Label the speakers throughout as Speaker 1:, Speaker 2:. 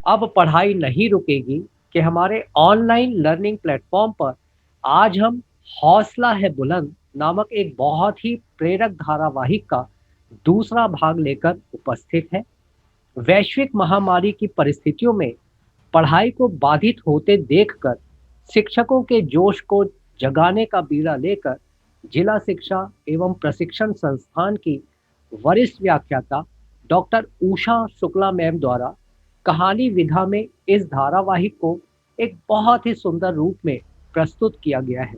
Speaker 1: अब पढ़ाई नहीं रुकेगी कि हमारे ऑनलाइन लर्निंग प्लेटफॉर्म पर आज हम हौसला है बुलंद नामक एक बहुत ही प्रेरक धारावाहिक का दूसरा भाग लेकर उपस्थित है। वैश्विक महामारी की परिस्थितियों में पढ़ाई को बाधित होते देखकर शिक्षकों के जोश को जगाने का बीड़ा लेकर जिला शिक्षा एवं प्रशिक्षण संस्थान की वरिष्ठ व्याख्याता डॉक्टर उषा शुक्ला मैम द्वारा कहानी विधा में इस धारावाहिक को एक बहुत ही सुंदर रूप में प्रस्तुत किया गया है।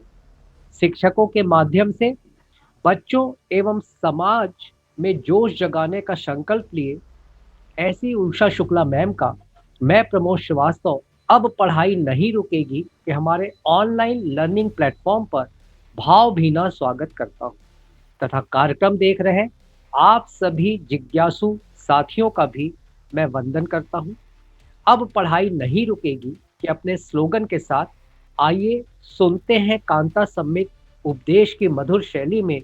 Speaker 1: शिक्षकों के माध्यम से बच्चों एवं समाज में जोश जगाने का संकल्प लिए ऐसी उषा शुक्ला मैम का मैं प्रमोद श्रीवास्तव अब पढ़ाई नहीं रुकेगी कि हमारे ऑनलाइन लर्निंग प्लेटफॉर्म पर भावभीना स्वागत करता हूँ तथा कार्यक्रम देख रहे आप सभी जिज्ञासु साथियों का भी मैं वंदन करता हूँ। अब पढ़ाई नहीं रुकेगी कि अपने स्लोगन के साथ आइए सुनते हैं कांता सम्मित उपदेश की मधुर शैली में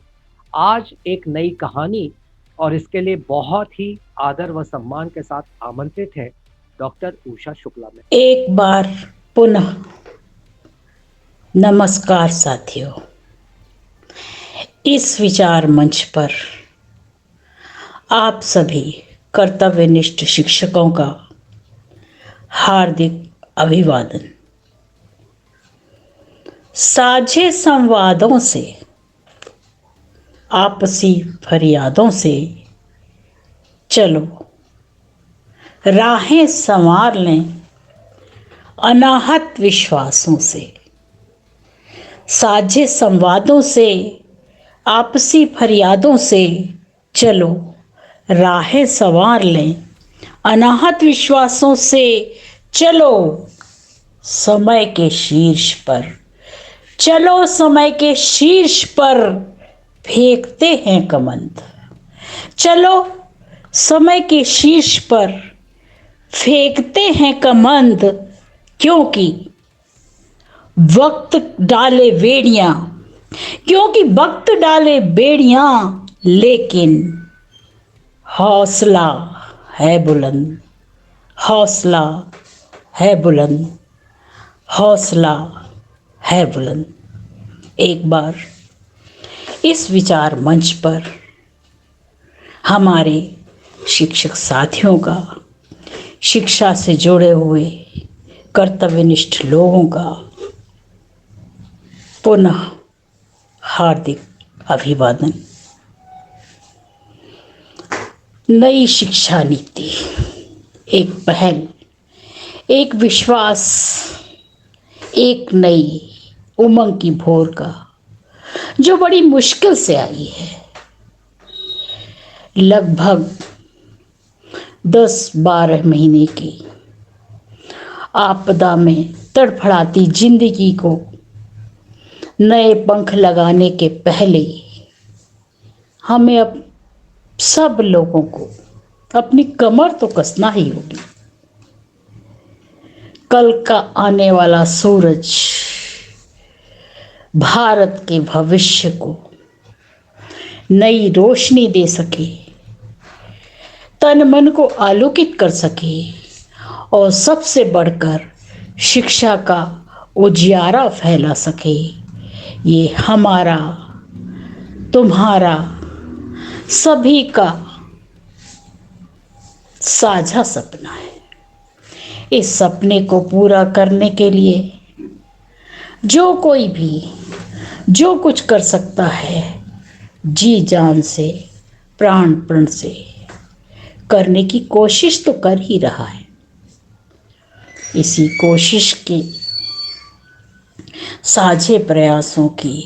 Speaker 1: आज एक नई कहानी और इसके लिए बहुत ही आदर व सम्मान के साथ आमंत्रित है डॉक्टर उषा शुक्ला में।
Speaker 2: एक बार पुनः नमस्कार साथियों। इस विचार मंच पर आप सभी कर्तव्यनिष्ठ शिक्षकों का हार्दिक अभिवादन। साझे संवादों से, आपसी फरियादों से चलो राहें संवार लें अनाहत विश्वासों से। साझे संवादों से, आपसी फरियादों से चलो राहें संवार लें अनाहत विश्वासों से। चलो समय के शीर्ष पर, चलो समय के शीर्ष पर फेंकते हैं कमंद। चलो समय के शीर्ष पर फेंकते हैं कमंद, क्योंकि वक्त डाले बेड़ियां, क्योंकि वक्त डाले बेड़ियां, लेकिन हौसला है बुलंद, हौसला है बुलंद, हौसला है बुलंद। एक बार इस विचार मंच पर हमारे शिक्षक साथियों का, शिक्षा से जुड़े हुए कर्तव्यनिष्ठ लोगों का पुनः हार्दिक अभिवादन। नई शिक्षा नीति एक पहल, एक विश्वास, एक नई उमंग की भोर का जो बड़ी मुश्किल से आई है। लगभग 10-12 महीने की आपदा में तड़फड़ाती जिंदगी को नए पंख लगाने के पहले हमें अब सब लोगों को अपनी कमर तो कसना ही होगी। कल का आने वाला सूरज भारत के भविष्य को नई रोशनी दे सके, तन मन को आलोकित कर सके और सबसे बढ़कर शिक्षा का उजियारा फैला सके। ये हमारा, तुम्हारा, सभी का साझा सपना है। इस सपने को पूरा करने के लिए जो कोई भी जो कुछ कर सकता है, जी जान से, प्राण प्रण से करने की कोशिश तो कर ही रहा है। इसी कोशिश के साझे प्रयासों की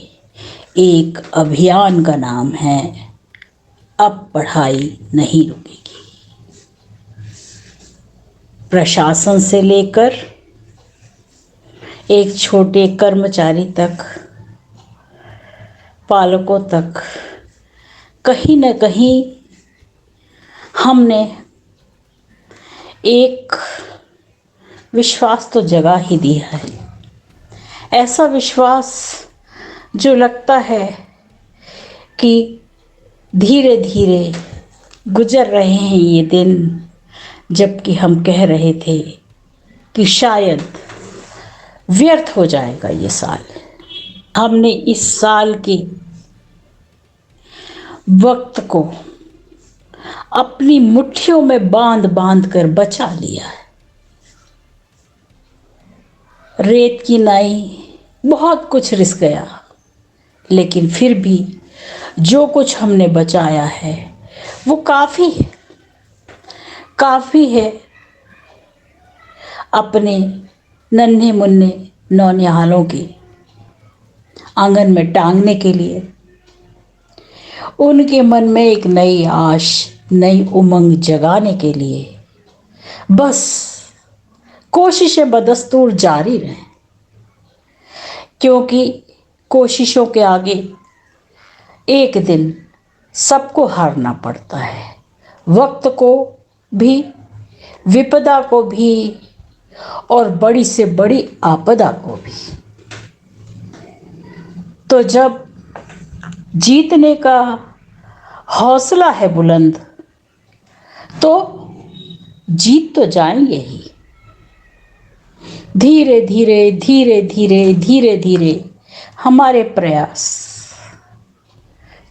Speaker 2: एक अभियान का नाम है अब पढ़ाई नहीं रुकेगी। प्रशासन से लेकर एक छोटे कर्मचारी तक, पालकों तक, कहीं न कहीं हमने एक विश्वास तो जगा ही दिया है। ऐसा विश्वास जो लगता है कि धीरे धीरे गुजर रहे हैं ये दिन, जबकि हम कह रहे थे कि शायद व्यर्थ हो जाएगा ये साल। हमने इस साल के वक्त को अपनी मुट्ठियों में बांध बांध कर बचा लिया है। रेत की नाई बहुत कुछ रिस गया, लेकिन फिर भी जो कुछ हमने बचाया है वो काफी है अपने नन्हे मुन्ने नौनिहालों के आंगन में टांगने के लिए। उनके मन में एक नई आश, नई उमंग जगाने के लिए बस कोशिशें बदस्तूर जारी रहें, क्योंकि कोशिशों के आगे एक दिन सबको हारना पड़ता है, वक्त को भी, विपदा को भी, और बड़ी से बड़ी आपदा को भी। तो जब जीतने का हौसला है बुलंद, तो जीत तो जाएंगे ही। धीरे धीरे धीरे धीरे धीरे धीरे हमारे प्रयास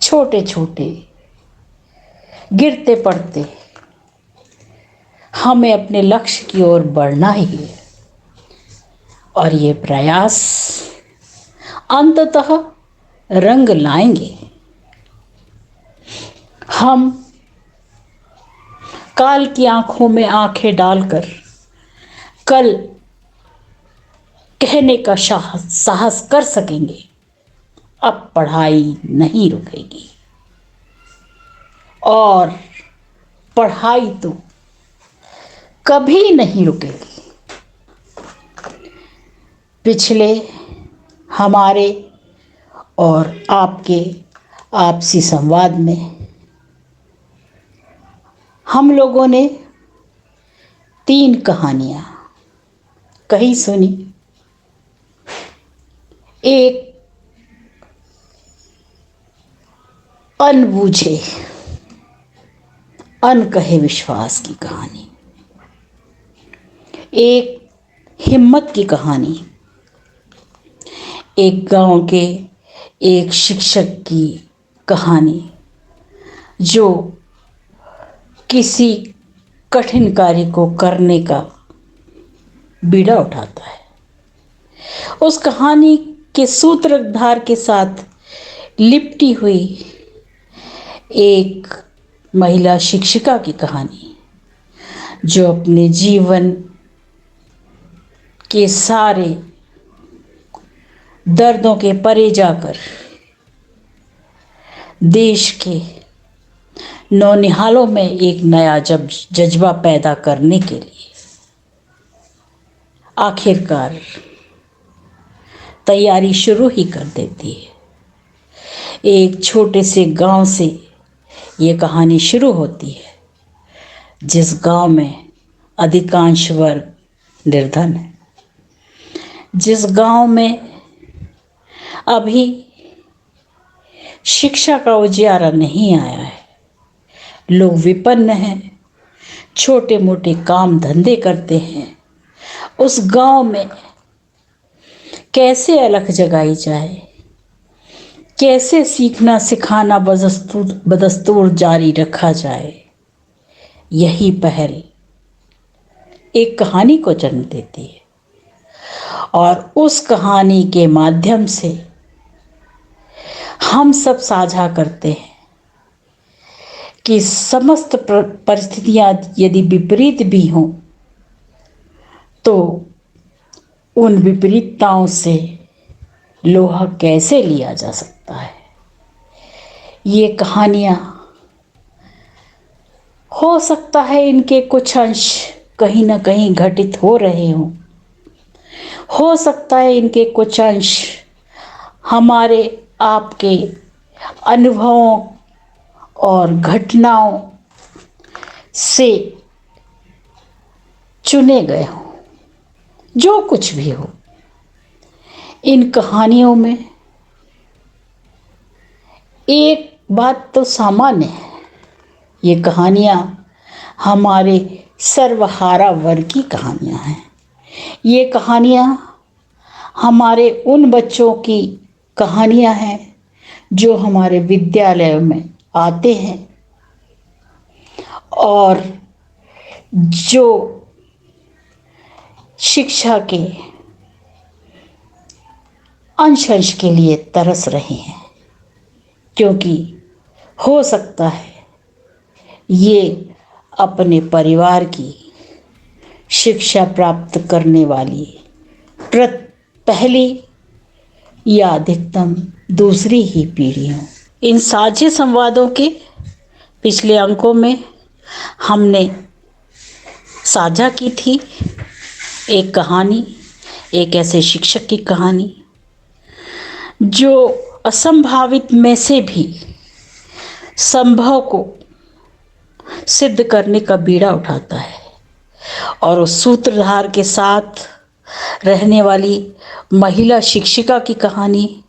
Speaker 2: छोटे छोटे, गिरते पड़ते, हमें अपने लक्ष्य की ओर बढ़ना ही है। और ये प्रयास अंततः रंग लाएंगे। हम काल की आंखों में आंखें डालकर कल कहने का साहस कर सकेंगे, अब पढ़ाई नहीं रुकेगी। और पढ़ाई तो कभी नहीं रुकेगी। पिछले हमारे और आपके आपसी संवाद में हम लोगों ने 3 कहानियां कही सुनी। एक अनबूझे अनकहे विश्वास की कहानी, एक हिम्मत की कहानी, एक गांव के एक शिक्षक की कहानी जो किसी कठिन कार्य को करने का बीड़ा उठाता है। उस कहानी के सूत्रधार के साथ लिपटी हुई एक महिला शिक्षिका की कहानी, जो अपने जीवन के सारे दर्दों के परे जाकर देश के नौनिहालों में एक नया जज्बा पैदा करने के लिए आखिरकार तैयारी शुरू ही कर देती है। एक छोटे से गांव से ये कहानी शुरू होती है, जिस गांव में अधिकांश वर्ग निर्धन है, जिस गांव में अभी शिक्षा का उजियारा नहीं आया है, लोग विपन्न हैं, छोटे मोटे काम धंधे करते हैं। उस गांव में कैसे अलख जगाई जाए, कैसे सीखना सिखाना बदस्तूर जारी रखा जाए, यही पहल एक कहानी को जन्म देती है। और उस कहानी के माध्यम से हम सब साझा करते हैं कि समस्त परिस्थितियां यदि विपरीत भी हों, तो उन विपरीतताओं से लोहा कैसे लिया जा सकता है। ये कहानियां हो सकता है इनके कुछ अंश कहीं ना कहीं घटित हो रहे हों, हो सकता है इनके कुछ अंश हमारे आपके अनुभवों और घटनाओं से चुने गए हों। जो कुछ भी हो, इन कहानियों में एक बात तो सामान्य है, ये कहानियां हमारे सर्वहारा वर्ग की कहानियां हैं। ये कहानियाँ हमारे उन बच्चों की कहानियाँ हैं जो हमारे विद्यालयों में आते हैं और जो शिक्षा के अंश अंश के लिए तरस रहे हैं, क्योंकि हो सकता है ये अपने परिवार की शिक्षा प्राप्त करने वाली पहली या अधिकतम दूसरी ही पीढ़ी हो। इन साझे संवादों के पिछले अंकों में हमने साझा की थी एक कहानी, एक ऐसे शिक्षक की कहानी जो असंभावित में से भी संभव को सिद्ध करने का बीड़ा उठाता है, और उस सूत्रधार के साथ रहने वाली महिला शिक्षिका की कहानी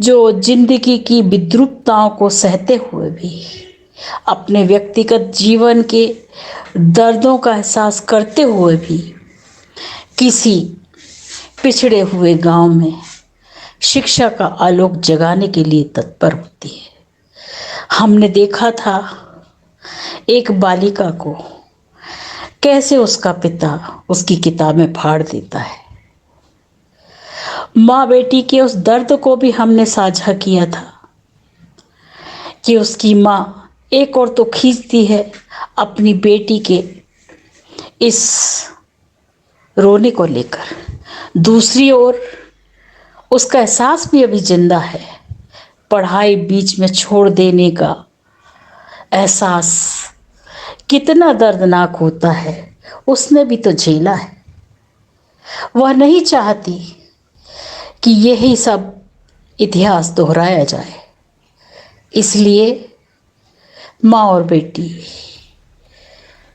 Speaker 2: जो जिंदगी की विद्रूपताओं को सहते हुए भी अपने व्यक्तिगत जीवन के दर्दों का एहसास करते हुए भी किसी पिछड़े हुए गांव में शिक्षा का आलोक जगाने के लिए तत्पर होती है। हमने देखा था एक बालिका को कैसे उसका पिता उसकी किताबें फाड़ देता है। माँ बेटी के उस दर्द को भी हमने साझा किया था कि उसकी माँ एक और तो खींचती है अपनी बेटी के इस रोने को लेकर, दूसरी ओर उसका एहसास भी अभी जिंदा है। पढ़ाई बीच में छोड़ देने का एहसास कितना दर्दनाक होता है, उसने भी तो झेला है। वह नहीं चाहती कि यही सब इतिहास दोहराया जाए, इसलिए माँ और बेटी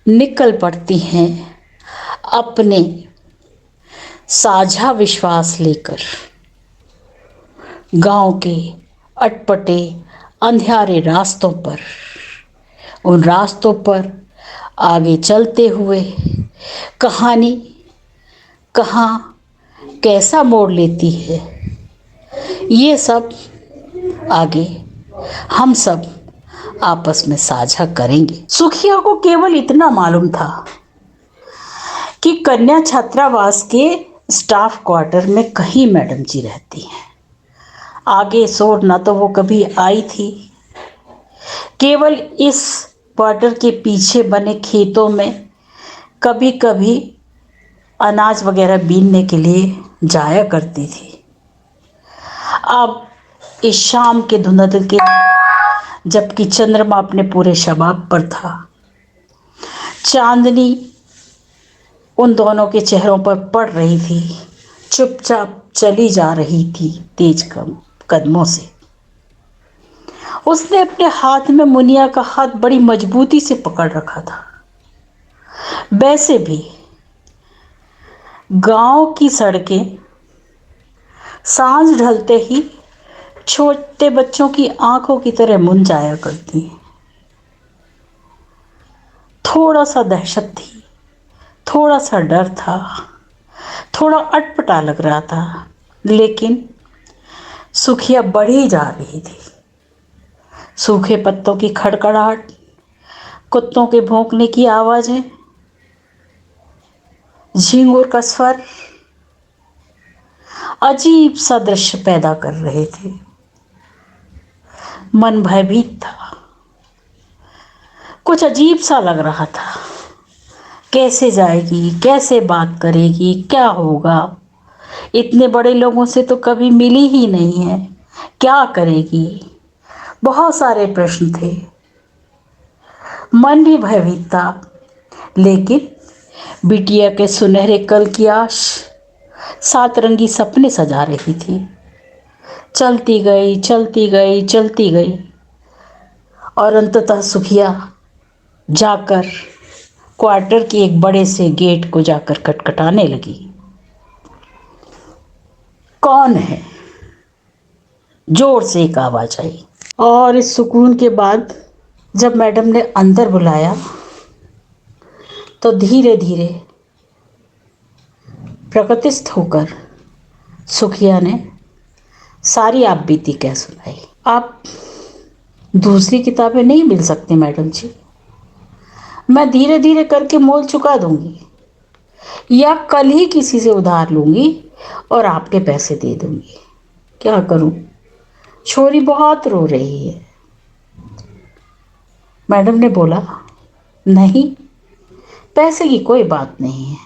Speaker 2: निकल पड़ती हैं अपने साझा विश्वास लेकर गांव के अटपटे अंधियारे रास्तों पर। उन रास्तों पर आगे चलते हुए कहानी कहाँ कैसा मोड़ लेती है, ये सब आगे हम सब आपस में साझा करेंगे। सुखिया को केवल इतना मालूम था कि कन्या छात्रावास के स्टाफ क्वार्टर में कहीं मैडम जी रहती हैं। आगे सोर न तो वो कभी आई थी, केवल इस क्वार्टर के पीछे बने खेतों में कभी कभी अनाज वगैरह बीनने के लिए जाया करती थी। अब इस शाम के धुंधले के जबकि चंद्रमा अपने पूरे शबाब पर था, चांदनी उन दोनों के चेहरों पर पड़ रही थी, चुपचाप चली जा रही थी तेज कदमों से। उसने अपने हाथ में मुनिया का हाथ बड़ी मजबूती से पकड़ रखा था। वैसे भी गांव की सड़कें सांझ ढलते ही छोटे बच्चों की आंखों की तरह मुन जाया करती हैं। थोड़ा सा दहशत थी, थोड़ा सा डर था, थोड़ा अटपटा लग रहा था, लेकिन सुखिया बढ़ी जा रही थी। सूखे पत्तों की खड़खड़ाहट, कुत्तों के भौंकने की आवाजें, झिंगुर का स्वर अजीब सा दृश्य पैदा कर रहे थे। मन भयभीत था, कुछ अजीब सा लग रहा था। कैसे जाएगी, कैसे बात करेगी, क्या होगा? इतने बड़े लोगों से तो कभी मिली ही नहीं है, क्या करेगी? बहुत सारे प्रश्न थे। मन भी भयभीत था, लेकिन बिटिया के सुनहरे कल की आश सात रंगी सपने सजा रही थी। चलती गई, चलती गई, चलती गई, और अंततः सुखिया जाकर क्वार्टर के एक बड़े से गेट को जाकर खटखटाने लगी। कौन है? जोर से एक आवाज आई, और इस सुकून के बाद जब मैडम ने अंदर बुलाया तो धीरे धीरे प्रकृतिस्थ होकर सुखिया ने सारी आप बीती कह सुनाई। आप दूसरी किताबें नहीं मिल सकती मैडम जी, मैं धीरे धीरे करके मोल चुका दूंगी, या कल ही किसी से उधार लूंगी और आपके पैसे दे दूंगी। क्या करूं, छोरी बहुत रो रही है। मैडम ने बोला, नहीं, पैसे की कोई बात नहीं है,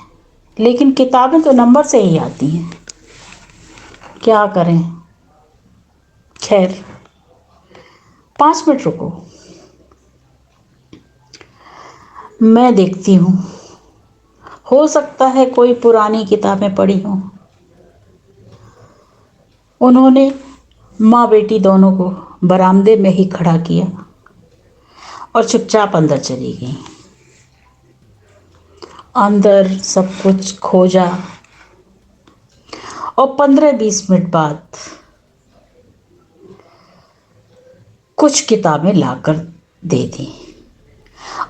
Speaker 2: लेकिन किताबें तो नंबर से ही आती हैं, क्या करें। खैर, 5 मिनट रुको, मैं देखती हूँ, हो सकता है कोई पुरानी किताबें पड़ी हों। उन्होंने माँ बेटी दोनों को बरामदे में ही खड़ा किया और चुपचाप अंदर चली गई। अंदर सब कुछ खोजा और 15-20 मिनट बाद कुछ किताबें लाकर दे दी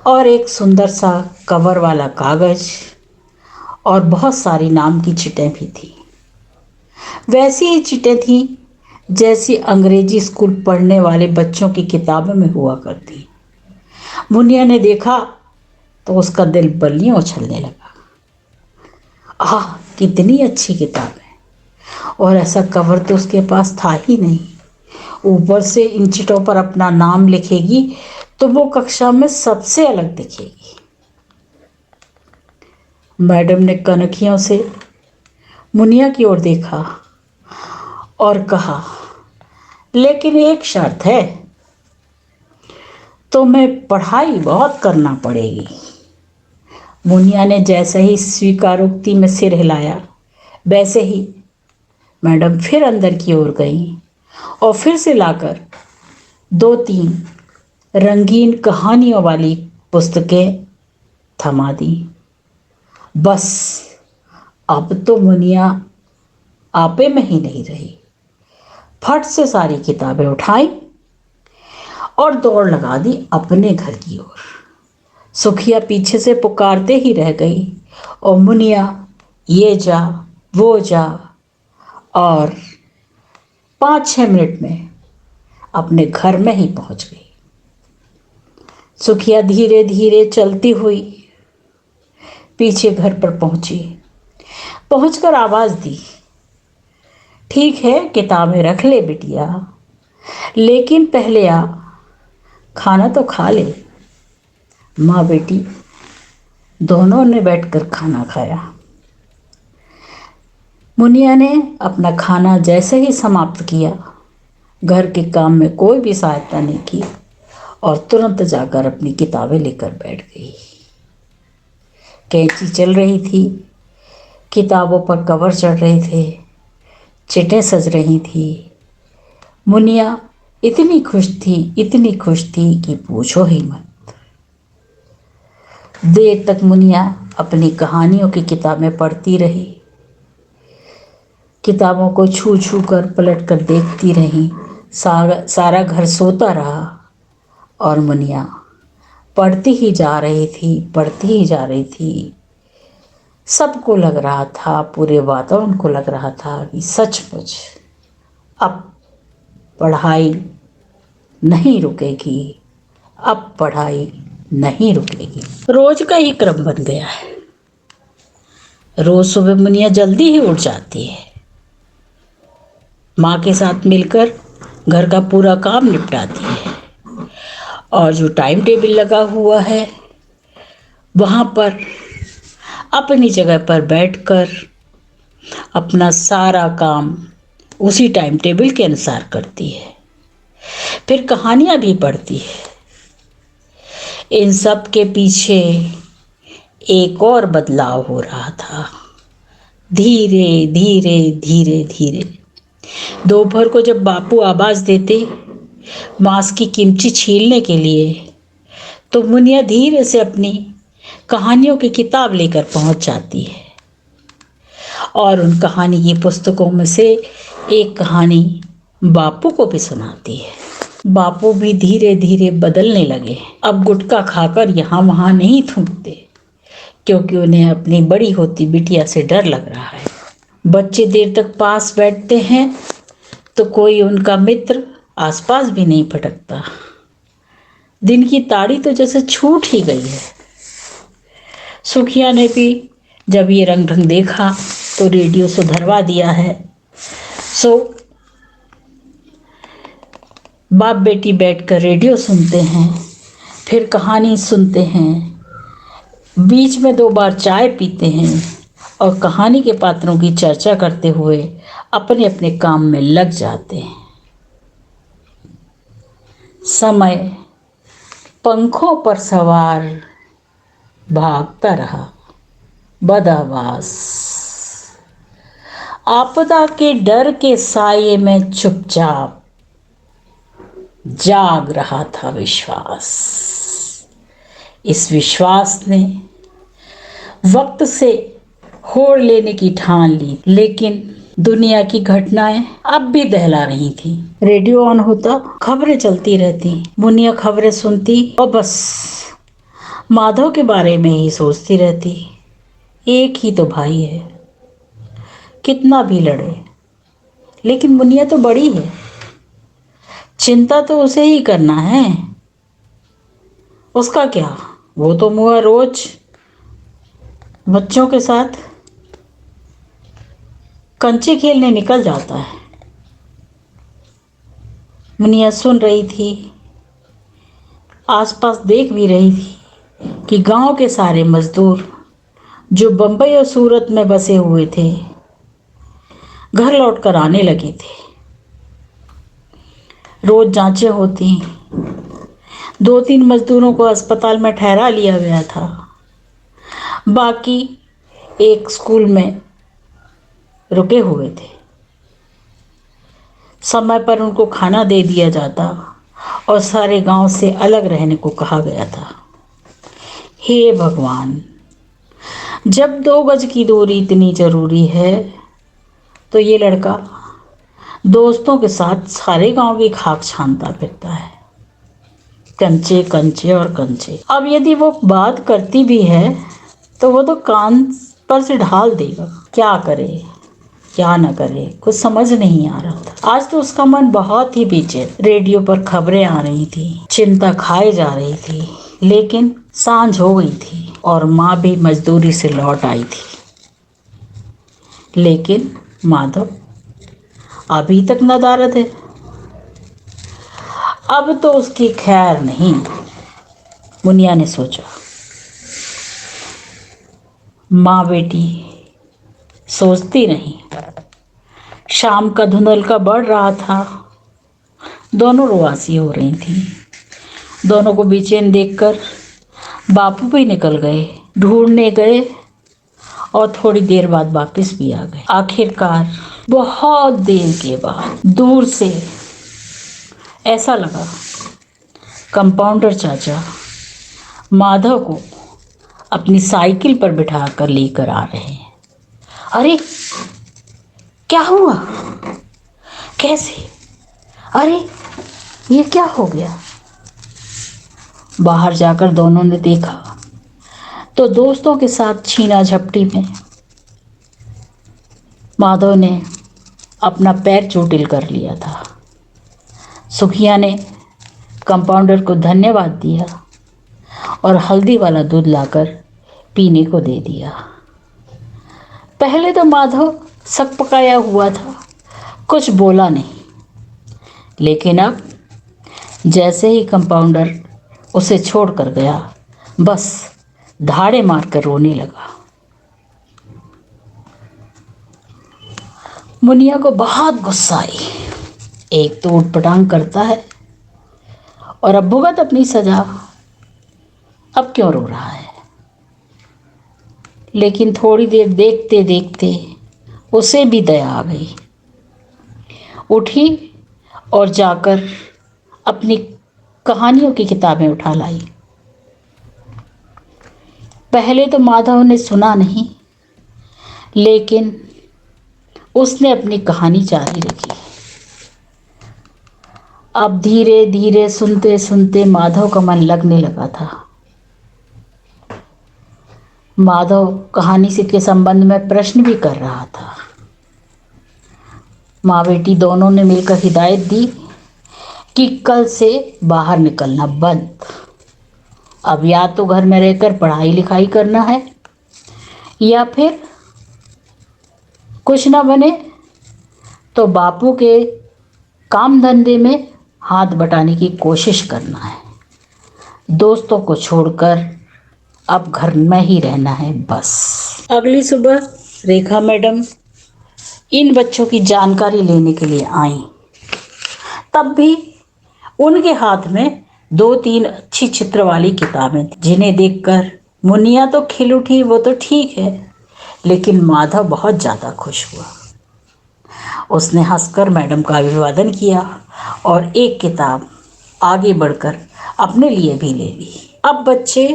Speaker 2: और एक सुंदर सा कवर वाला कागज और बहुत सारी नाम की चिटें भी थी। वैसी ही चिटें थी जैसी अंग्रेजी स्कूल पढ़ने वाले बच्चों की किताबों में हुआ करती। मुनिया ने देखा तो उसका दिल बल्लियां उछलने लगा। आह, कितनी अच्छी किताब है, और ऐसा कवर तो उसके पास था ही नहीं। ऊपर से इन चिटों पर अपना नाम लिखेगी तो वो कक्षा में सबसे अलग दिखेगी। मैडम ने कनखियों से मुनिया की ओर देखा और कहा, लेकिन एक शर्त है, तुम्हें पढ़ाई बहुत करना पड़ेगी। मुनिया ने जैसे ही स्वीकारोक्ति में सिर हिलाया, वैसे ही मैडम फिर अंदर की ओर गई और फिर से लाकर 2-3 रंगीन कहानियों वाली पुस्तकें थमा दी। बस अब तो मुनिया आपे में ही नहीं रही। फट से सारी किताबें उठाई और दौड़ लगा दी अपने घर की ओर। सुखिया पीछे से पुकारते ही रह गई और मुनिया ये जा वो जा, और 5-6 मिनट में अपने घर में ही पहुंच गई। सुखिया धीरे धीरे चलती हुई पीछे घर पर पहुंची। पहुंचकर आवाज दी, ठीक है, किताबें रख ले बिटिया, लेकिन पहले आ, खाना तो खा ले। माँ बेटी दोनों ने बैठकर खाना खाया। मुनिया ने अपना खाना जैसे ही समाप्त किया, घर के काम में कोई भी सहायता नहीं की और तुरंत जाकर अपनी किताबें लेकर बैठ गई। कैंची चल रही थी, किताबों पर कवर चढ़ रहे थे, चिटें सज रही थी। मुनिया इतनी खुश थी, इतनी खुश थी कि पूछो ही मत। देर तक मुनिया अपनी कहानियों की किताबें पढ़ती रही, किताबों को छू छू कर पलट कर देखती रही। सारा घर सोता रहा और मुनिया पढ़ती ही जा रही थी, पढ़ती ही जा रही थी। सबको लग रहा था, पूरे वातावरण को लग रहा था कि सचमुच अब पढ़ाई नहीं रुकेगी, अब पढ़ाई नहीं रुकेगी। रोज का ही क्रम बन गया है। रोज सुबह मुनिया जल्दी ही उठ जाती है, माँ के साथ मिलकर घर का पूरा काम निपटाती है और जो टाइम टेबल लगा हुआ है वहाँ पर अपनी जगह पर बैठकर अपना सारा काम उसी टाइम टेबल के अनुसार करती है। फिर कहानियाँ भी पढ़ती है। इन सब के पीछे एक और बदलाव हो रहा था। धीरे धीरे धीरे धीरे दोपहर को जब बापू आवाज़ देते मांस की किमची छीलने के लिए, तो मुनिया धीरे से अपनी कहानियों की किताब लेकर पहुंच जाती है और उन कहानी की पुस्तकों में से एक कहानी बापू को भी सुनाती है। बापू भी धीरे धीरे बदलने लगे। अब गुटखा खाकर यहाँ वहाँ नहीं थूकते, क्योंकि उन्हें अपनी बड़ी होती बिटिया से डर लग रहा है। बच्चे देर तक पास बैठते हैं तो कोई उनका मित्र आसपास भी नहीं भटकता। दिन की ताड़ी तो जैसे छूट ही गई है। सुखिया ने भी जब ये रंग ढंग देखा तो रेडियो सुधरवा दिया है। सो बाप बेटी बैठकर रेडियो सुनते हैं, फिर कहानी सुनते हैं, बीच में 2 बार चाय पीते हैं और कहानी के पात्रों की चर्चा करते हुए अपने अपने काम में लग जाते हैं। समय पंखों पर सवार भागता रहा बदहवास, आपदा के डर के साये में चुपचाप जाग रहा था विश्वास। इस विश्वास ने वक्त से होड़ लेने की ठान ली, लेकिन दुनिया की घटनाएं अब भी दहला रही थी। रेडियो ऑन होता, खबरें चलती रहती, मुनिया खबरें सुनती और बस माधव के बारे में ही सोचती रहती। एक ही तो भाई है, कितना भी लड़े, लेकिन मुनिया तो बड़ी है, चिंता तो उसे ही करना है। उसका क्या, वो तो मुआ रोज बच्चों के साथ कंचे खेलने निकल जाता है। मुनिया सुन रही थी, आसपास देख भी रही थी कि गांव के सारे मजदूर जो बंबई और सूरत में बसे हुए थे घर लौटकर आने लगे थे। रोज जांचें होती, 2-3 मजदूरों को अस्पताल में ठहरा लिया गया था, बाकी एक स्कूल में रुके हुए थे। समय पर उनको खाना दे दिया जाता और सारे गांव से अलग रहने को कहा गया था। हे भगवान, जब 2 गज की दूरी इतनी जरूरी है तो ये लड़का दोस्तों के साथ सारे गांव की खाक छानता फिरता है, कंचे कंचे और कंचे। अब यदि वो बात करती भी है तो वो तो कान पर से ढाल देगा। क्या करे क्या न करे, कुछ समझ नहीं आ रहा था। आज तो उसका मन बहुत ही बेचैन। रेडियो पर खबरें आ रही थी, चिंता खाए जा रही थी, लेकिन सांझ हो गई थी और माँ भी मजदूरी से लौट आई थी। लेकिन माधव अभी तक नदारद है। अब तो उसकी खैर नहीं, मुनिया ने सोचा। माँ बेटी सोचती नहीं। शाम का धुंधलका बढ़ रहा था, दोनों रुआसी हो रही थी। दोनों को बेचैन देखकर बापू भी निकल गए, ढूंढने गए और थोड़ी देर बाद वापस भी आ गए। आखिरकार बहुत देर के बाद दूर से ऐसा लगा कंपाउंडर चाचा माधव को अपनी साइकिल पर बिठा कर लेकर आ रहे हैं। अरे क्या हुआ, कैसे, अरे ये क्या हो गया? बाहर जाकर दोनों ने देखा तो दोस्तों के साथ छीना झपटी में माधव ने अपना पैर चोटिल कर लिया था। सुखिया ने कंपाउंडर को धन्यवाद दिया और हल्दी वाला दूध लाकर पीने को दे दिया। पहले तो माधव सकपकाया हुआ था, कुछ बोला नहीं, लेकिन अब जैसे ही कंपाउंडर उसे छोड़कर गया, बस धाड़े मारकर रोने लगा। मुनिया को बहुत गुस्सा आई। एक तो उठपटांग करता है और अब भुगत अपनी सजा, अब क्यों रो रहा है? लेकिन थोड़ी देर देखते देखते उसे भी दया आ गई। उठी और जाकर अपनी कहानियों की किताबें उठा लाई। पहले तो माधव ने सुना नहीं, लेकिन उसने अपनी कहानी जारी रखी। अब धीरे धीरे सुनते सुनते माधव का मन लगने लगा था। माधव कहानी से के संबंध में प्रश्न भी कर रहा था। माँ बेटी दोनों ने मिलकर हिदायत दी कि कल से बाहर निकलना बंद। अब या तो घर में रहकर पढ़ाई लिखाई करना है, या फिर कुछ ना बने तो बापू के काम धंधे में हाथ बटाने की कोशिश करना है। दोस्तों को छोड़कर अब घर में ही रहना है बस। अगली सुबह रेखा मैडम इन बच्चों की जानकारी लेने के लिए आई। तब भी उनके हाथ में 2-3 अच्छी चित्र वाली किताबें थी, जिन्हें देखकर मुनिया तो खिल उठी, वो तो ठीक है, लेकिन माधव बहुत ज़्यादा खुश हुआ। उसने हंसकर मैडम का अभिवादन किया और एक किताब आगे बढ़कर अपने लिए भी ले ली। अब बच्चे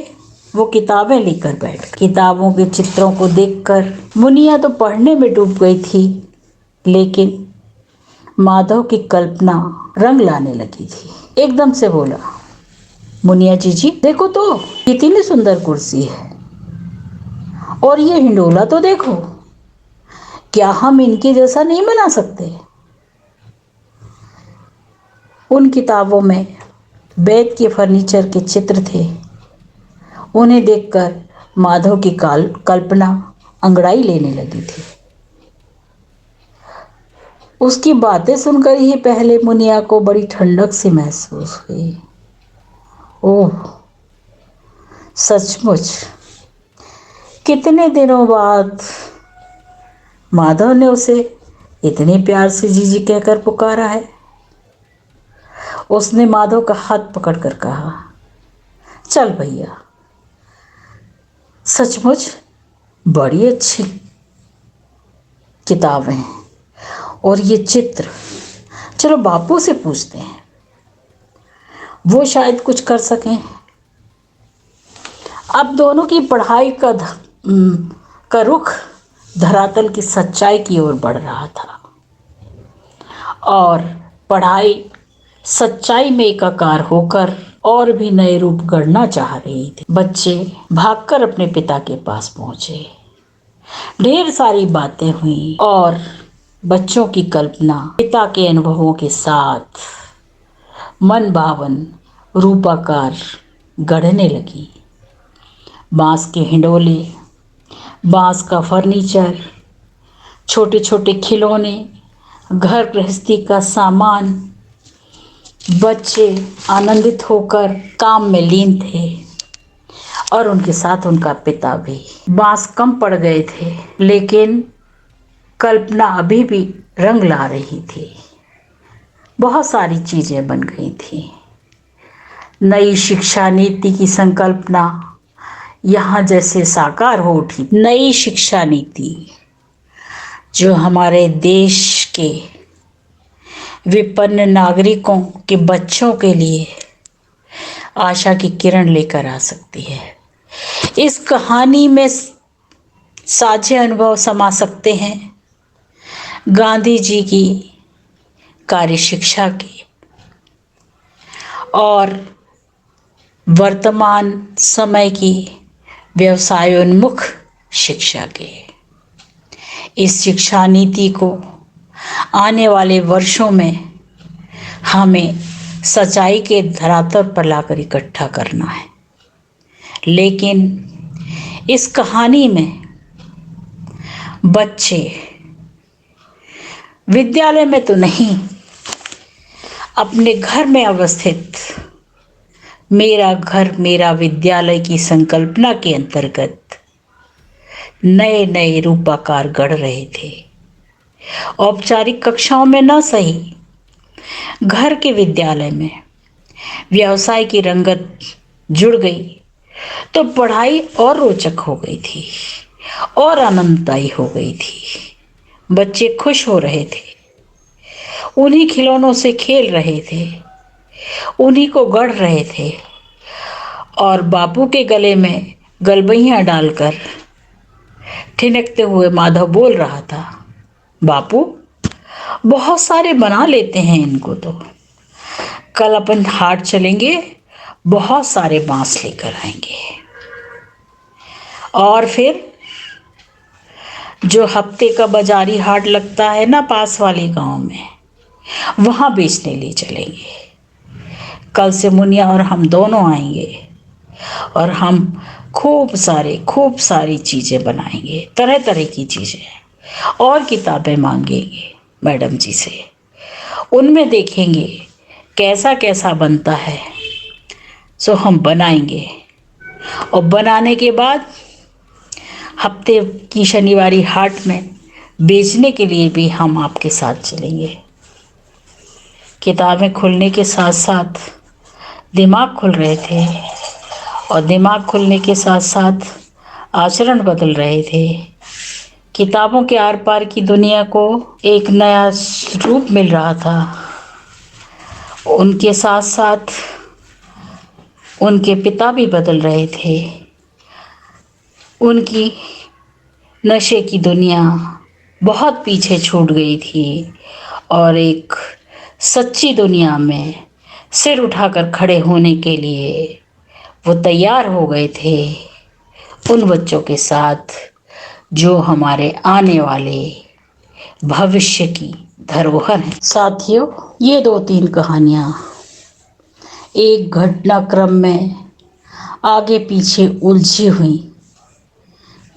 Speaker 2: वो किताबें लेकर बैठ गए। किताबों के चित्रों को देखकर मुनिया तो पढ़ने में डूब गई थी, लेकिन माधव की कल्पना रंग लाने लगी थी। एकदम से बोला, मुनिया जी देखो तो कितनी सुंदर कुर्सी है, और ये हिंडोला तो देखो, क्या हम इनके जैसा नहीं बना सकते? उन किताबों में बेत के फर्नीचर के चित्र थे। उन्हें देखकर माधव की कल्पना अंगड़ाई लेने लगी थी। उसकी बातें सुनकर ही पहले मुनिया को बड़ी ठंडक सी महसूस हुई। ओह, सचमुच कितने दिनों बाद माधव ने उसे इतने प्यार से जीजी कहकर पुकारा है। उसने माधव का हाथ पकड़कर कहा, चल भैया, सचमुच बड़ी अच्छी किताब है, और ये चित्र, चलो बापू से पूछते हैं, वो शायद कुछ कर सकें। अब दोनों की पढ़ाई का रुख धरातल की सच्चाई की ओर बढ़ रहा था, और पढ़ाई सच्चाई में एकाकार होकर और भी नए रूप गढ़ना चाह रही थी। बच्चे भागकर अपने पिता के पास पहुंचे। ढेर सारी बातें हुई और बच्चों की कल्पना पिता के अनुभवों के साथ मन भावन रूपाकार गढ़ने लगी। बांस के हिंडोले, बांस का फर्नीचर, छोटे छोटे खिलौने, घर गृहस्थी का सामान। बच्चे आनंदित होकर काम में लीन थे, और उनके साथ उनका पिता भी। बांस कम पड़ गए थे, लेकिन कल्पना अभी भी रंग ला रही थी। बहुत सारी चीजें बन गई थी। नई शिक्षा नीति की संकल्पना यहाँ जैसे साकार हो उठी। नई शिक्षा नीति जो हमारे देश के विपन्न नागरिकों के बच्चों के लिए आशा की किरण लेकर आ सकती है। इस कहानी में साझे अनुभव समा सकते हैं गांधी जी की कार्य शिक्षा के और वर्तमान समय की व्यवसायोन्मुख शिक्षा के। इस शिक्षा नीति को आने वाले वर्षों में हमें सच्चाई के धरातल पर लाकर इकट्ठा करना है, लेकिन इस कहानी में बच्चे विद्यालय में तो नहीं, अपने घर में अवस्थित मेरा घर मेरा विद्यालय की संकल्पना के अंतर्गत नए नए रूपाकार गढ़ रहे थे। औपचारिक कक्षाओं में न सही, घर के विद्यालय में व्यवसाय की रंगत जुड़ गई तो पढ़ाई और रोचक हो गई थी और आनंददायी हो गई थी। बच्चे खुश हो रहे थे, उन्हीं खिलौनों से खेल रहे थे, उन्हीं को गढ़ रहे थे, और बापू के गले में गलबैयां डालकर ठिनकते हुए माधव बोल रहा था, बापू बहुत सारे बना लेते हैं इनको, तो कल अपन हाट चलेंगे, बहुत सारे बांस लेकर आएंगे। और फिर जो हफ्ते का बाजारी हाट लगता है ना पास वाले गांव में, वहां बेचने ले चलेंगे। कल से मुनिया और हम दोनों आएंगे और हम खूब सारी चीजें बनाएंगे, तरह तरह की चीजें, और किताबें मांगेंगे मैडम जी से। उनमें देखेंगे कैसा कैसा बनता है, सो हम बनाएंगे। और बनाने के बाद हफ्ते की शनिवारी हाट में बेचने के लिए भी हम आपके साथ चलेंगे। किताबें खुलने के साथ साथ दिमाग खुल रहे थे, और दिमाग खुलने के साथ साथ आचरण बदल रहे थे। किताबों के आर पार की दुनिया को एक नया रूप मिल रहा था। उनके साथ साथ उनके पिता भी बदल रहे थे। उनकी नशे की दुनिया बहुत पीछे छूट गई थी, और एक सच्ची दुनिया में सिर उठाकर खड़े होने के लिए वो तैयार हो गए थे, उन बच्चों के साथ जो हमारे आने वाले भविष्य की धरोहर है। साथियों, ये 2-3 कहानियाँ एक घटनाक्रम में आगे पीछे उलझी हुई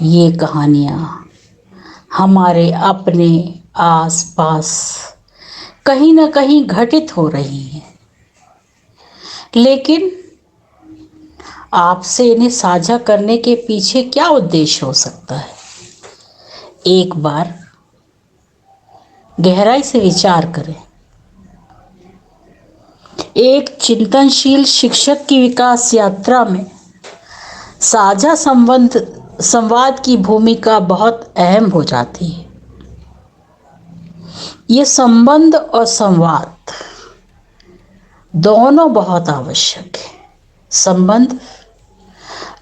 Speaker 2: ये कहानियाँ हमारे अपने आस पास कहीं ना कहीं घटित हो रही हैं, लेकिन आपसे इन्हें साझा करने के पीछे क्या उद्देश्य हो सकता है? एक बार गहराई से विचार करें। एक चिंतनशील शिक्षक की विकास यात्रा में साझा संवाद की भूमिका बहुत अहम हो जाती है। ये संबंध और संवाद दोनों बहुत आवश्यक है। संबंध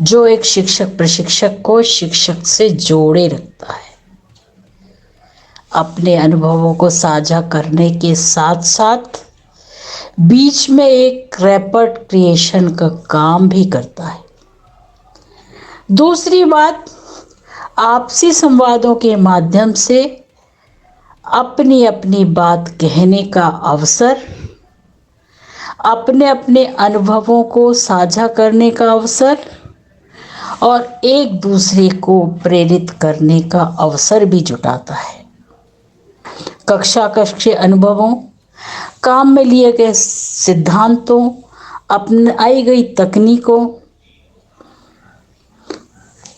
Speaker 2: जो एक शिक्षक प्रशिक्षक को शिक्षक से जोड़े रखता है, अपने अनुभवों को साझा करने के साथ साथ बीच में एक रैपर्ड क्रिएशन का काम भी करता है। दूसरी बात, आपसी संवादों के माध्यम से अपनी अपनी बात कहने का अवसर, अपने अपने अनुभवों को साझा करने का अवसर, और एक दूसरे को प्रेरित करने का अवसर भी जुटाता है। कक्षा के अनुभवों, काम में लिए गए सिद्धांतों, अपनाई गई तकनीकों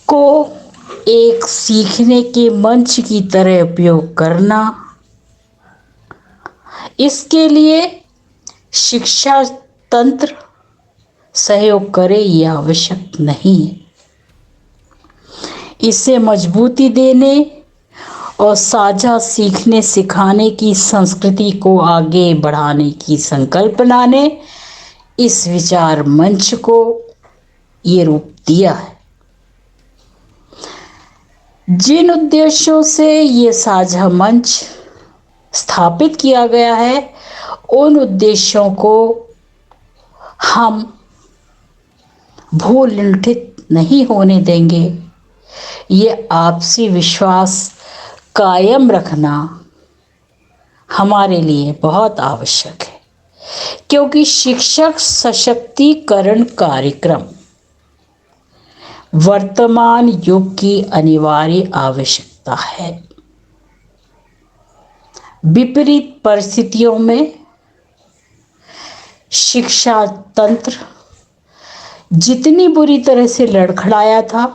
Speaker 2: को एक सीखने के मंच की तरह उपयोग करना, इसके लिए शिक्षा तंत्र सहयोग करे ये आवश्यक नहीं है। इसे मजबूती देने और साझा सीखने सिखाने की संस्कृति को आगे बढ़ाने की संकल्पना ने इस विचार मंच को ये रूप दिया है। जिन उद्देश्यों से ये साझा मंच स्थापित किया गया है, उन उद्देश्यों को हम भूल लुंठित नहीं होने देंगे। ये आपसी विश्वास कायम रखना हमारे लिए बहुत आवश्यक है, क्योंकि शिक्षक सशक्तिकरण कार्यक्रम वर्तमान युग की अनिवार्य आवश्यकता है। विपरीत परिस्थितियों में शिक्षा तंत्र जितनी बुरी तरह से लड़खड़ाया था,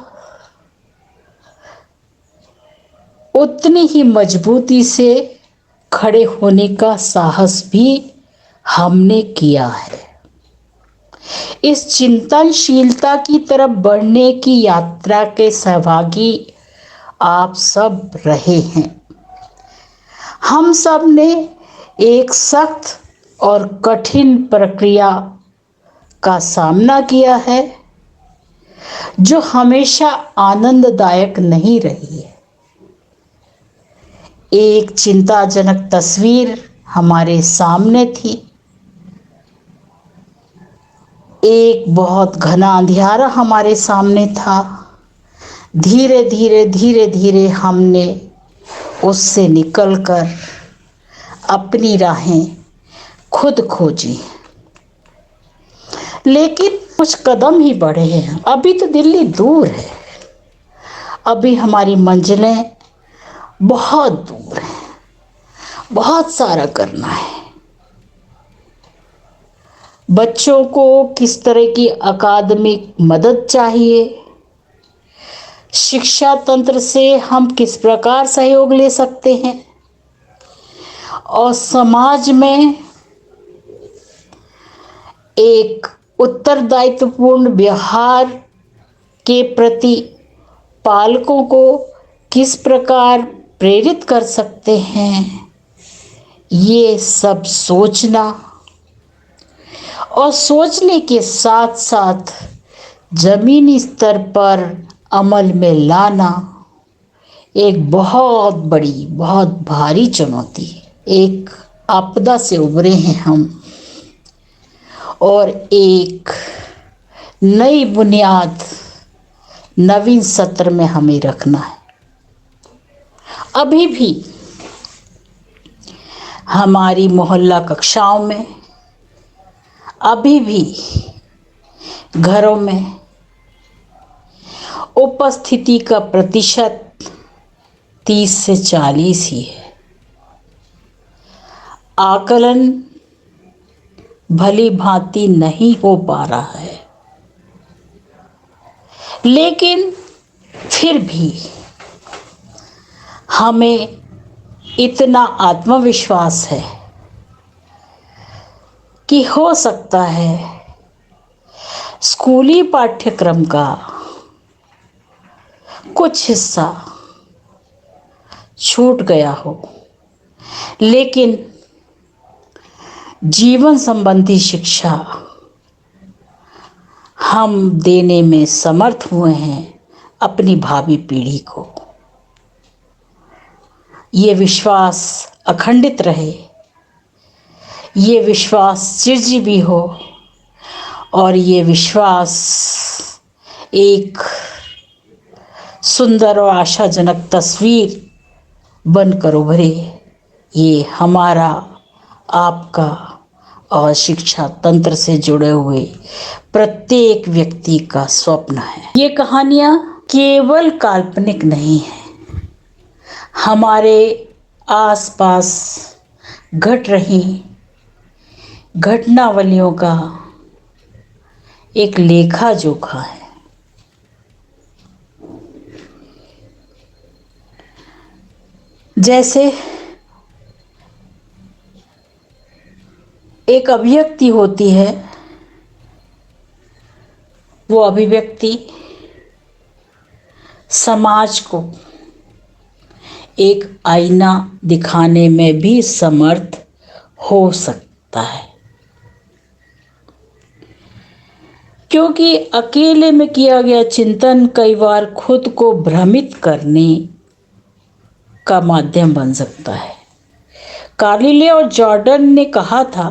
Speaker 2: उतनी ही मजबूती से खड़े होने का साहस भी हमने किया है। इस चिंतनशीलता की तरफ बढ़ने की यात्रा के सहभागी आप सब रहे हैं। हम सब ने एक सख्त और कठिन प्रक्रिया का सामना किया है, जो हमेशा आनंददायक नहीं रही है। एक चिंताजनक तस्वीर हमारे सामने थी। एक बहुत घना अंधियारा हमारे सामने था, धीरे धीरे हमने उससे निकलकर अपनी राहें खुद खोजी। लेकिन कुछ कदम ही बढ़े हैं, अभी तो दिल्ली दूर है, अभी हमारी मंजिलें बहुत दूर हैं, बहुत सारा करना है। बच्चों को किस तरह की अकादमिक मदद चाहिए, शिक्षा तंत्र से हम किस प्रकार सहयोग ले सकते हैं, और समाज में एक उत्तरदायित्वपूर्ण व्यवहार के प्रति पालकों को किस प्रकार प्रेरित कर सकते हैं, ये सब सोचना और सोचने के साथ साथ जमीनी स्तर पर अमल में लाना एक बहुत बड़ी, बहुत भारी चुनौती है। एक आपदा से उभरे हैं हम और एक नई बुनियाद नवीन सत्र में हमें रखना है। अभी भी हमारी मोहल्ला कक्षाओं में, अभी भी घरों में उपस्थिति का प्रतिशत 30 से 40 ही है। आकलन भली भांति नहीं हो पा रहा है, लेकिन फिर भी हमें इतना आत्मविश्वास है कि हो सकता है स्कूली पाठ्यक्रम का कुछ हिस्सा छूट गया हो, लेकिन जीवन संबंधी शिक्षा हम देने में समर्थ हुए हैं अपनी भावी पीढ़ी को। ये विश्वास अखंडित रहे, ये विश्वास चिरजीवी हो और ये विश्वास एक सुंदर और आशाजनक तस्वीर बनकर उभरे। ये हमारा, आपका और शिक्षा तंत्र से जुड़े हुए प्रत्येक व्यक्ति का स्वप्न है। ये कहानियाँ केवल काल्पनिक नहीं है, हमारे आसपास घट रही घटनावलियों का एक लेखा जोखा है। जैसे एक अभिव्यक्ति होती है, वो अभिव्यक्ति समाज को एक आईना दिखाने में भी समर्थ हो सकता है, क्योंकि अकेले में किया गया चिंतन कई बार खुद को भ्रमित करने का माध्यम बन सकता है। कार्लिले और जॉर्डन ने कहा था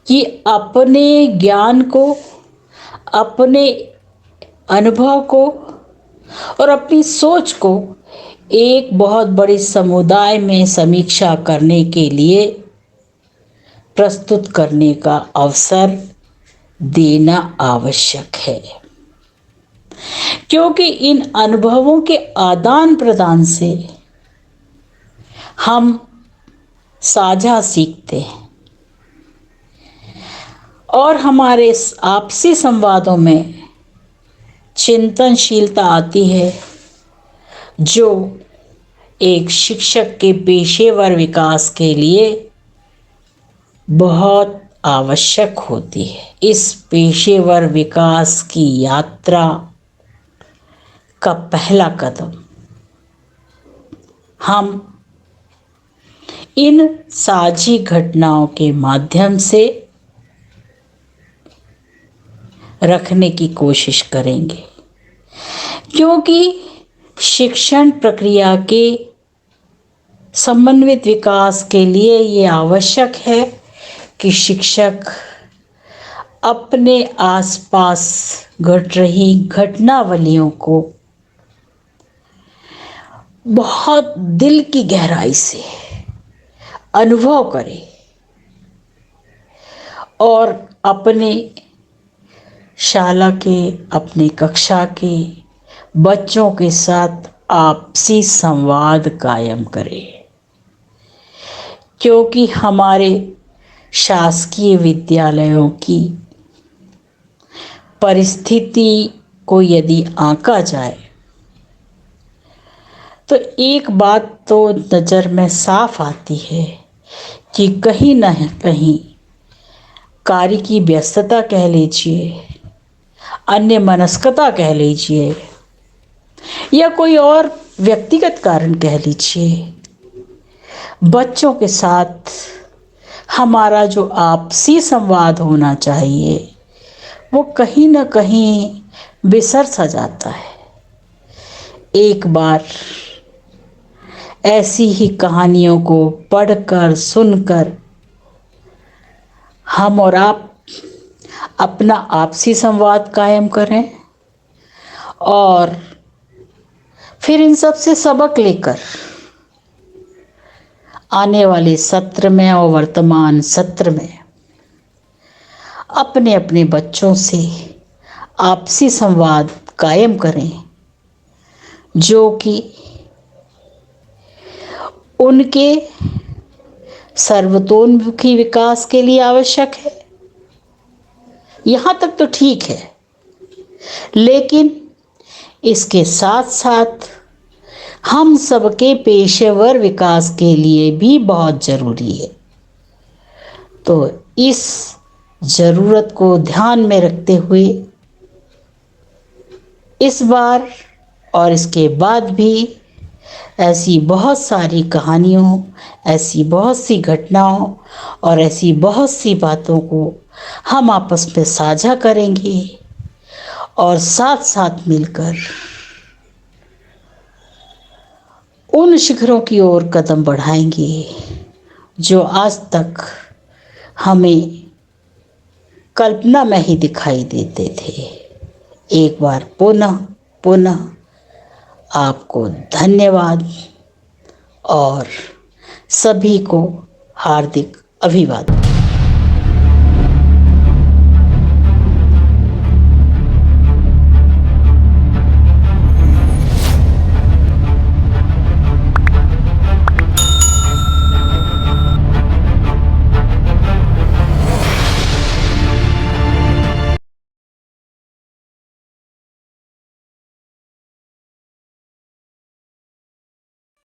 Speaker 2: कि अपने ज्ञान को, अपने अनुभव को और अपनी सोच को एक बहुत बड़े समुदाय में समीक्षा करने के लिए प्रस्तुत करने का अवसर देना आवश्यक है, क्योंकि इन अनुभवों के आदान प्रदान से हम साझा सीखते हैं और हमारे आपसी संवादों में चिंतनशीलता आती है, जो एक शिक्षक के पेशेवर विकास के लिए बहुत आवश्यक होती है। इस पेशेवर विकास की यात्रा का पहला कदम हम इन साझी घटनाओं के माध्यम से रखने की कोशिश करेंगे, क्योंकि शिक्षण प्रक्रिया के समन्वित विकास के लिए ये आवश्यक है कि शिक्षक अपने आसपास घट रही घटनावलियों को बहुत दिल की गहराई से अनुभव करें और अपने शाला के, अपने कक्षा के बच्चों के साथ आपसी संवाद कायम करें। क्योंकि हमारे शासकीय विद्यालयों की परिस्थिति को यदि आंका जाए तो एक बात तो नज़र में साफ आती है कि कहीं न कहीं कार्य की व्यस्तता कह लीजिए, अन्य मनस्कता कह लीजिए, या कोई और व्यक्तिगत कारण कह लीजिए, बच्चों के साथ हमारा जो आपसी संवाद होना चाहिए वो कहीं न कहीं बिसर सा जाता है। एक बार ऐसी ही कहानियों को पढ़कर, सुनकर हम और आप अपना आपसी संवाद कायम करें और फिर इन सब से सबक लेकर आने वाले सत्र में और वर्तमान सत्र में अपने अपने बच्चों से आपसी संवाद कायम करें, जो कि उनके सर्वतोन्मुखी विकास के लिए आवश्यक है। यहाँ तक तो ठीक है, लेकिन इसके साथ साथ हम सबके पेशेवर विकास के लिए भी बहुत ज़रूरी है। तो इस ज़रूरत को ध्यान में रखते हुए इस बार और इसके बाद भी ऐसी बहुत सारी कहानियों, ऐसी बहुत सी घटनाओं और ऐसी बहुत सी बातों को हम आपस में साझा करेंगे और साथ साथ मिलकर उन शिखरों की ओर कदम बढ़ाएंगे जो आज तक हमें कल्पना में ही दिखाई देते थे। एक बार पुनः पुनः आपको धन्यवाद और सभी को हार्दिक अभिवादन।